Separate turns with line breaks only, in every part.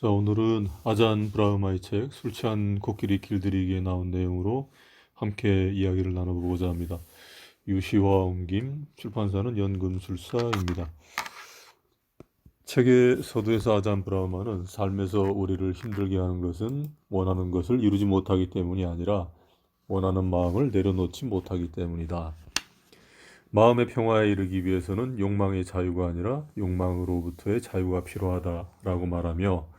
자, 오늘은 아잔 브라흐마의 책 술 취한 코끼리 길들이기에 나온 내용으로 함께 이야기를 나눠보고자 합니다. 유시화 옮김, 출판사는 연금술사입니다. 책의 서두에서 아잔 브라흐마는 삶에서 우리를 힘들게 하는 것은 원하는 것을 이루지 못하기 때문이 아니라 원하는 마음을 내려놓지 못하기 때문이다. 마음의 평화에 이르기 위해서는 욕망의 자유가 아니라 욕망으로부터의 자유가 필요하다라고 말하며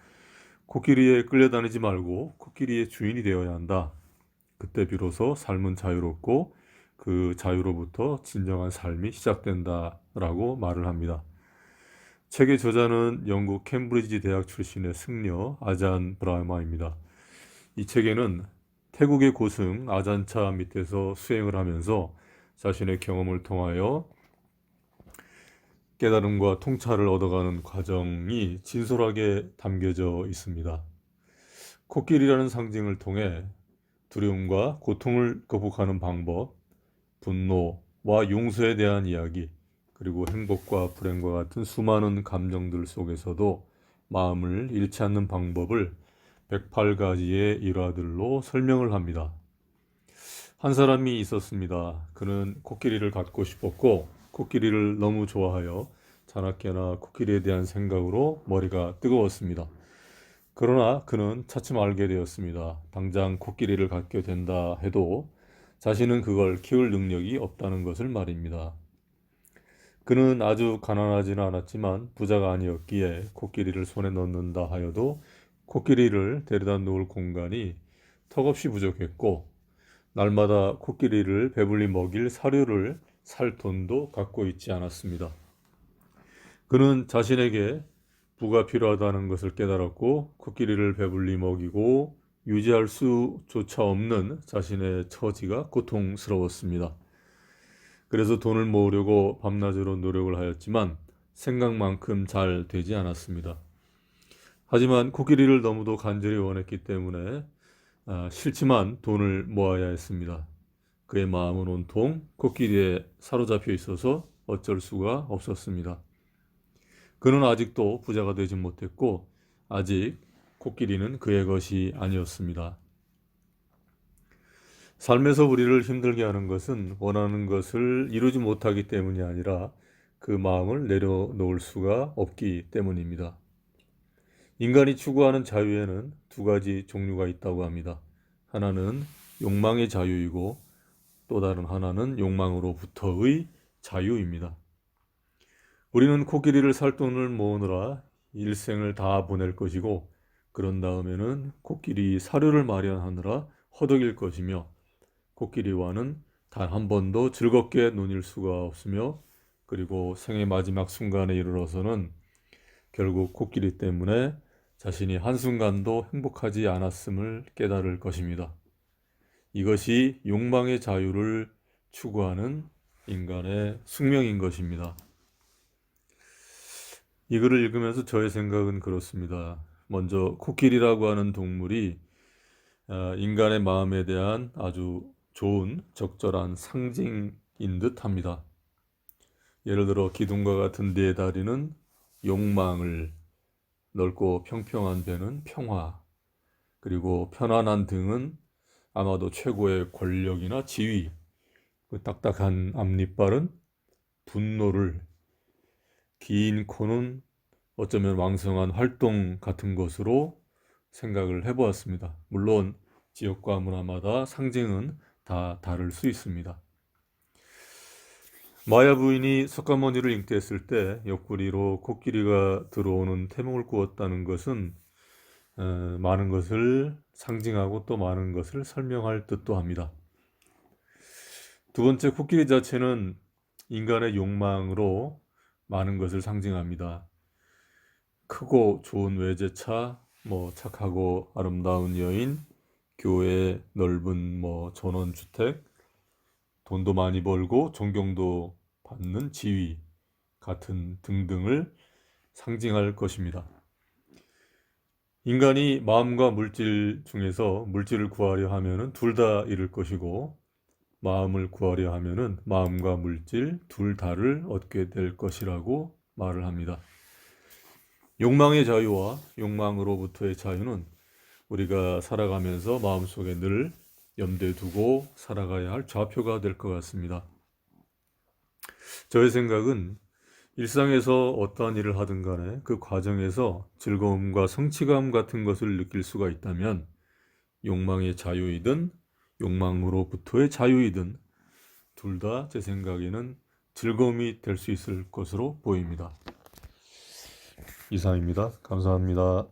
코끼리에 끌려다니지 말고 코끼리의 주인이 되어야 한다. 그때 비로소 삶은 자유롭고 그 자유로부터 진정한 삶이 시작된다라고 말을 합니다. 책의 저자는 영국 캠브리지 대학 출신의 승려 아잔 브라흐마입니다. 이 책에는 태국의 고승 아잔차 밑에서 수행을 하면서 자신의 경험을 통하여 깨달음과 통찰을 얻어가는 과정이 진솔하게 담겨져 있습니다. 코끼리라는 상징을 통해 두려움과 고통을 극복하는 방법, 분노와 용서에 대한 이야기, 그리고 행복과 불행과 같은 수많은 감정들 속에서도 마음을 잃지 않는 방법을 108가지의 일화들로 설명을 합니다. 한 사람이 있었습니다. 그는 코끼리를 갖고 싶었고 코끼리를 너무 좋아하여 자나깨나 코끼리에 대한 생각으로 머리가 뜨거웠습니다. 그러나 그는 차츰 알게 되었습니다. 당장 코끼리를 갖게 된다 해도 자신은 그걸 키울 능력이 없다는 것을 말입니다. 그는 아주 가난하지는 않았지만 부자가 아니었기에 코끼리를 손에 넣는다 하여도 코끼리를 데려다 놓을 공간이 턱없이 부족했고 날마다 코끼리를 배불리 먹일 사료를 살 돈도 갖고 있지 않았습니다. 그는 자신에게 부가 필요하다는 것을 깨달았고 코끼리를 배불리 먹이고 유지할 수조차 없는 자신의 처지가 고통스러웠습니다. 그래서 돈을 모으려고 밤낮으로 노력을 하였지만 생각만큼 잘 되지 않았습니다. 하지만 코끼리를 너무도 간절히 원했기 때문에 싫지만 돈을 모아야 했습니다. 그의 마음은 온통 코끼리에 사로잡혀 있어서 어쩔 수가 없었습니다. 그는 아직도 부자가 되지 못했고 아직 코끼리는 그의 것이 아니었습니다. 삶에서 우리를 힘들게 하는 것은 원하는 것을 이루지 못하기 때문이 아니라 그 마음을 내려놓을 수가 없기 때문입니다. 인간이 추구하는 자유에는 두 가지 종류가 있다고 합니다. 하나는 욕망의 자유이고 또 다른 하나는 욕망으로부터의 자유입니다. 우리는 코끼리를 살 돈을 모으느라 일생을 다 보낼 것이고 그런 다음에는 코끼리 사료를 마련하느라 허덕일 것이며 코끼리와는 단 한 번도 즐겁게 논일 수가 없으며 그리고 생의 마지막 순간에 이르러서는 결국 코끼리 때문에 자신이 한순간도 행복하지 않았음을 깨달을 것입니다. 이것이 욕망의 자유를 추구하는 인간의 숙명인 것입니다. 이 글을 읽으면서 저의 생각은 그렇습니다. 먼저 코끼리라고 하는 동물이 인간의 마음에 대한 아주 좋은 적절한 상징인 듯 합니다. 예를 들어 기둥과 같은 네 다리는 욕망을, 넓고 평평한 배는 평화, 그리고 편안한 등은 아마도 최고의 권력이나 지위, 그 딱딱한 앞니빨은 분노를, 긴 코는 어쩌면 왕성한 활동 같은 것으로 생각을 해보았습니다. 물론 지역과 문화마다 상징은 다 다를 수 있습니다. 마야 부인이 석가모니를 잉태했을 때 옆구리로 코끼리가 들어오는 태몽을 꾸었다는 것은 많은 것을 상징하고 또 많은 것을 설명할 듯도 합니다. 두 번째, 코끼리 자체는 인간의 욕망으로 많은 것을 상징합니다. 크고 좋은 외제차, 착하고 아름다운 여인, 교회, 넓은 전원주택, 돈도 많이 벌고 존경도 받는 지위 같은 등등을 상징할 것입니다. 인간이 마음과 물질 중에서 물질을 구하려 하면은 둘 다 잃을 것이고 마음을 구하려 하면은 마음과 물질 둘 다를 얻게 될 것이라고 말을 합니다. 욕망의 자유와 욕망으로부터의 자유는 우리가 살아가면서 마음속에 늘 염두에 두고 살아가야 할 좌표가 될 것 같습니다. 저의 생각은 일상에서 어떠한 일을 하든 간에 그 과정에서 즐거움과 성취감 같은 것을 느낄 수가 있다면 욕망의 자유이든 욕망으로부터의 자유이든 둘 다 제 생각에는 즐거움이 될 수 있을 것으로 보입니다. 이상입니다. 감사합니다.